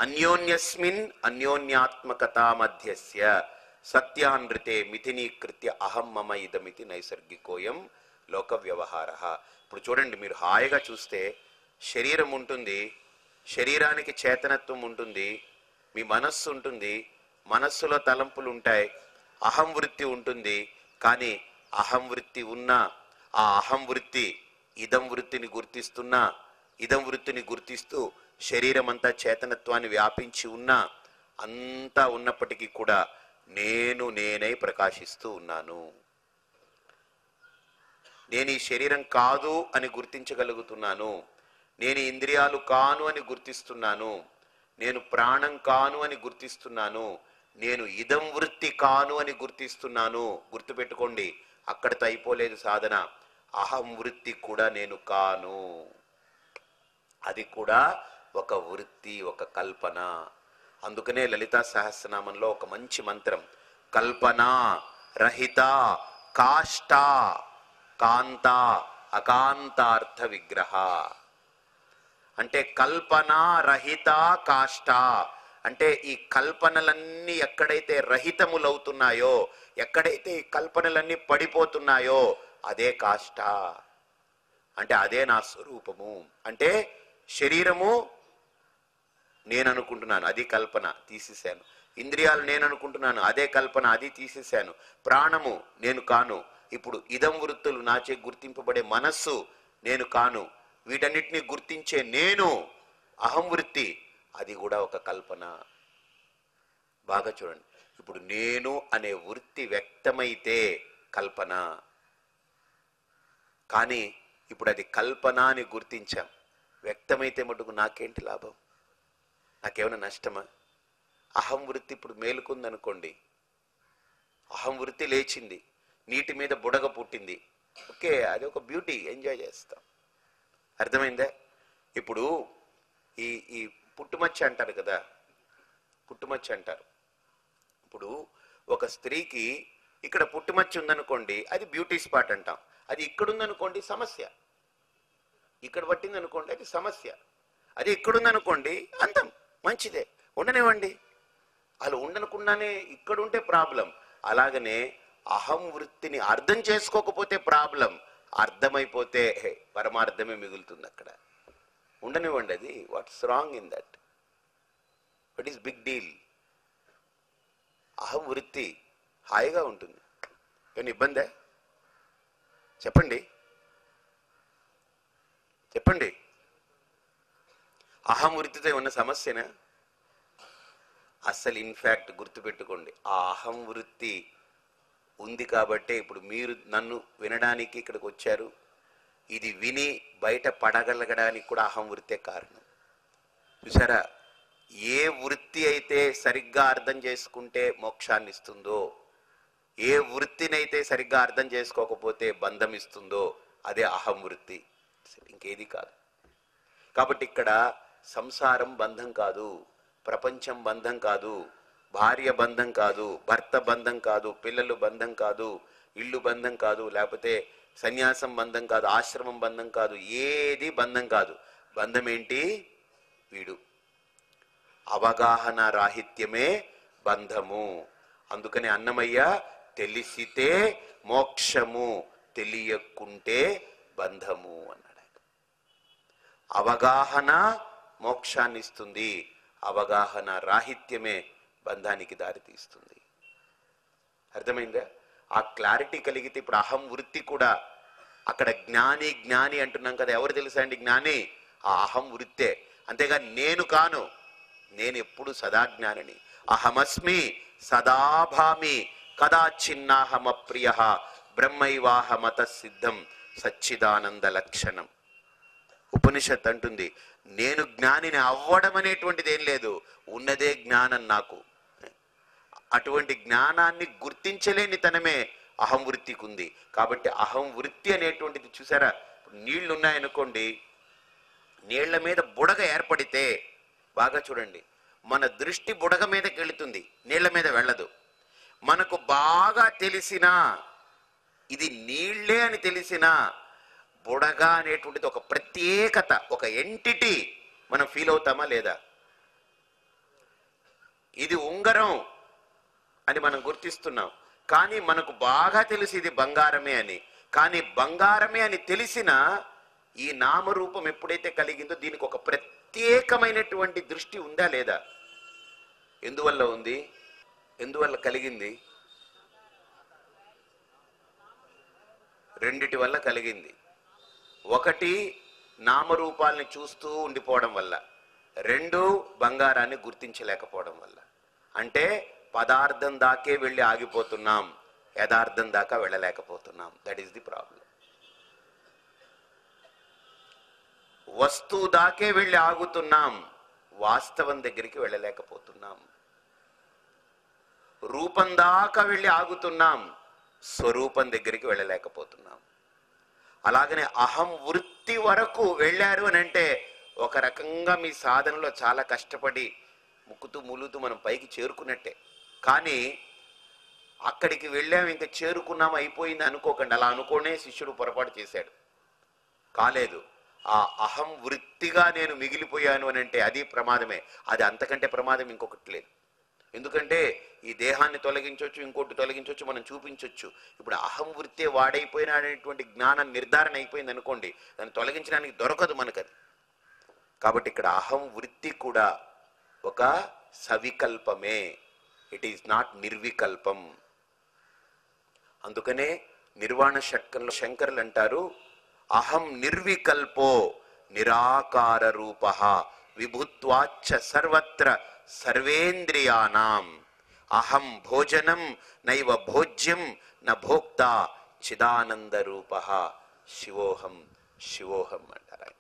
అన్యోన్యస్మిన్ అన్యోన్యాత్మకతా మధ్యస్య సత్యానృతే మిథినీకృత్య అహం మమ ఇదమితి నైసర్గికోయం లోక వ్యవహార. ఇప్పుడు చూడండి, మీరు హాయిగా చూస్తే శరీరం ఉంటుంది, శరీరానికి చేతనత్వం ఉంటుంది, మీ మనస్సు ఉంటుంది, మనస్సులో తలంపులు ఉంటాయి, అహం వృత్తి ఉంటుంది. కానీ అహం వృత్తి ఉన్నా ఆ అహం వృత్తి ఇదం వృత్తిని గుర్తిస్తున్నా, ఇదం వృత్తిని గుర్తిస్తూ శరీరం అంతా చేతనత్వాన్ని వ్యాపించి ఉన్నా, అంతా ఉన్నప్పటికీ కూడా నేను నేనై ప్రకాశిస్తూ ఉన్నాను. నేను ఈ శరీరం కాదు అని గుర్తించగలుగుతున్నాను, నేను ఇంద్రియాలు కాను అని గుర్తిస్తున్నాను, నేను ప్రాణం కాను అని గుర్తిస్తున్నాను, నేను ఇదం వృత్తి కాను అని గుర్తిస్తున్నాను. గుర్తుపెట్టుకోండి, అక్కడితో అయిపోలేదు సాధన. అహం వృత్తి కూడా నేను కాను, అది కూడా ఒక వృత్తి, ఒక కల్పన. అందుకనే లలితా సహస్రనామంలో ఒక మంచి మంత్రం, కల్పన రహిత కాష్ట కాంత అకాంతార్థ విగ్రహ. అంటే కల్పన రహిత కాష్ట అంటే ఈ కల్పనలన్నీ ఎక్కడైతే రహితములవుతున్నాయో, ఎక్కడైతే ఈ కల్పనలన్నీ పడిపోతున్నాయో అదే కాష్ట, అంటే అదే నా స్వరూపము. అంటే శరీరము నేను అనుకుంటున్నాను, అది కల్పన, తీసేశాను. ఇంద్రియాలు నేను అనుకుంటున్నాను, అదే కల్పన, అది తీసేశాను. ప్రాణము నేను కాను. ఇప్పుడు ఇదం వృత్తులు నాచే గుర్తింపబడే మనస్సు నేను కాను. వీటన్నిటిని గుర్తించే నేను అహం వృత్తి, అది కూడా ఒక కల్పన. బాగా చూడండి, ఇప్పుడు నేను అనే వృత్తి వ్యక్తమైతే కల్పన, కానీ ఇప్పుడు అది కల్పన అని గుర్తించాం. వ్యక్తమైతే మటుకు నాకేంటి లాభం? నాకేమైనా నష్టమా? అహం వృత్తి ఇప్పుడు మేలుకుందనుకోండి, అహం వృత్తి లేచింది, నీటి మీద బుడగ పుట్టింది, ఓకే, అది ఒక బ్యూటీ, ఎంజాయ్ చేస్తాం. అర్థమైందా? ఇప్పుడు ఈ ఈ పుట్టుమచ్చ అంటారు కదా, పుట్టుమచ్చ అంటారు. ఇప్పుడు ఒక స్త్రీకి ఇక్కడ పుట్టుమచ్చ ఉందనుకోండి, అది బ్యూటీ స్పాట్ అంటాం. అది ఇక్కడ ఉందనుకోండి సమస్య, ఇక్కడ పట్టింది అనుకోండి అది సమస్య. అది ఇక్కడుందనుకోండి అందం, మంచిదే, ఉండనివ్వండి. అలా ఉండనుకున్నానే ఇక్కడ ఉంటే ప్రాబ్లం. అలాగనే అహం వృత్తిని అర్థం చేసుకోకపోతే ప్రాబ్లం, అర్థమైపోతే పరమార్థమే మిగులుతుంది అక్కడ. ఉండనివ్వండి, అది what's wrong in that? What is big deal? అహం వృత్తి హాయిగా ఉంటుంది, ఏమైనా ఇబ్బందే? చెప్పండి చెప్పండి, అహం వృత్తితో ఉన్న సమస్యనా? అస్సలు ఇన్ఫ్యాక్ట్ గుర్తుపెట్టుకోండి, ఆ అహం వృత్తి ఉంది కాబట్టే ఇప్పుడు మీరు నన్ను వినడానికి ఇక్కడికి వచ్చారు. ఇది విని బయట పడగలగడానికి కూడా అహం వృత్తే కారణం. చూసారా, ఏ వృత్తి అయితే సరిగ్గా అర్థం చేసుకుంటే మోక్షాన్ని ఇస్తుందో, ఏ వృత్తినైతే సరిగ్గా అర్థం చేసుకోకపోతే బంధం ఇస్తుందో, అదే అహం వృత్తి, ఇంకేది కాదు. కాబట్టి ఇక్కడ సంసారం బంధం కాదు, ప్రపంచం బంధం కాదు, భార్య బంధం కాదు, భర్త బంధం కాదు, పిల్లలు బంధం కాదు, ఇల్లు బంధం కాదు, లేకపోతే సన్యాసం బంధం కాదు, ఆశ్రమం బంధం కాదు, ఏది బంధం కాదు. బంధం ఏంటి? వీడు. అవగాహన రాహిత్యమే బంధము. అందుకని అన్నమయ్య తెలిసితే మోక్షము, తెలియకుంటే బంధము అన్నాడు. అవగాహన మోక్షాన్ని ఇస్తుంది, అవగాహన రాహిత్యమే బంధానికి దారితీస్తుంది. అర్థమైందా? ఆ క్లారిటీ కలిగితే ఇప్పుడు అహం వృత్తి కూడా, అక్కడ జ్ఞాని జ్ఞాని అంటున్నాం కదా, ఎవరు తెలుసా అండి జ్ఞాని? ఆ అహం వృత్తే. అంతేగాని నేను కాను, నేను ఎప్పుడు సదా జ్ఞానిని. అహమస్మి సదాభామి కదాచిన్నాహమప్రియ బ్రహ్మైవాహమత సిద్ధం సచ్చిదానంద లక్షణం. ఉపనిషత్ అంటుంది, నేను జ్ఞానిని అవ్వడం అనేటువంటిది ఏం లేదు, ఉన్నదే జ్ఞానం నాకు. అటువంటి జ్ఞానాన్ని గుర్తించలేని తనమే అహం వృత్తికి ఉంది. కాబట్టి అహం వృత్తి అనేటువంటిది చూసారా, నీళ్లు ఉన్నాయనుకోండి, నీళ్ల మీద బుడగ ఏర్పడితే బాగా చూడండి, మన దృష్టి బుడగ మీదకి వెళుతుంది, నీళ్ల మీద వెళ్ళదు. మనకు బాగా తెలిసినా, ఇది నీళ్లే అని తెలిసినా, బుడగ అనేటువంటిది ఒక ప్రత్యేకత, ఒక ఎంటిటీ మనం ఫీల్ అవుతామా లేదా? ఇది ఉంగరం అని మనం గుర్తిస్తున్నాం. కానీ మనకు బాగా తెలిసి ఇది బంగారమే అని. కానీ బంగారమే అని తెలిసిన ఈ నామరూపం ఎప్పుడైతే కలిగిందో దీనికి ఒక ప్రత్యేకమైనటువంటి దృష్టి ఉందా లేదా? ఎందువల్ల ఉంది? ఎందువల్ల కలిగింది? రెండిటి వల్ల కలిగింది. ఒకటి నామరూపాలని చూస్తూ ఉండిపోవడం వల్ల, రెండు బంగారాన్ని గుర్తించలేకపోవడం వల్ల. అంటే పదార్థం దాకే వెళ్ళి ఆగిపోతున్నాం, యథార్థం దాకా వెళ్ళలేకపోతున్నాం. That is the problem. వస్తువు దాకే వెళ్ళి ఆగుతున్నాం, వాస్తవం దగ్గరికి వెళ్ళలేకపోతున్నాం. రూపం దాకా వెళ్ళి ఆగుతున్నాం, స్వరూపం దగ్గరికి వెళ్ళలేకపోతున్నాం. అలాగనే అహం వృత్తి వరకు వెళ్ళారు అని అంటే ఒక రకంగా మీ సాధనలో చాలా కష్టపడి ముక్కుతూ ములుతూ మనం పైకి చేరుకున్నట్టే. కానీ అక్కడికి వెళ్ళాము, ఇంకా చేరుకున్నాము, అయిపోయింది అనుకోకండి. అలా అనుకోనే శిష్యుడు పొరపాటు చేశాడు. కాలేదు. ఆ అహం వృత్తిగా నేను మిగిలిపోయాను అని అంటే అది ప్రమాదమే. అది అంతకంటే ప్రమాదం ఇంకొకటి లేదు. ఎందుకంటే ఈ దేహాన్ని తొలగించవచ్చు, ఇంకోటి తొలగించవచ్చు, మనం చూపించవచ్చు. ఇప్పుడు అహం వృత్తే వాడైపోయినాడనేటువంటి జ్ఞానం నిర్ధారణ అయిపోయింది అనుకోండి, దాన్ని తొలగించడానికి దొరకదు మనకది. కాబట్టి ఇక్కడ అహం వృత్తి కూడా ఒక సవికల్పమే, ఇట్ ఈస్ నాట్ నిర్వికల్పం. అందుకనే నిర్వాణ షట్కంలో శంకరులు అంటారు, అహం నిర్వికల్పో నిరాకార రూప విభుత్వాచ్చ సర్వత్ర సర్వేంద్రియానాం అహం భోజనం నైవ భోజ్యం న భోక్త చిదానంద రూప శివోహం శివోహం అంటారు.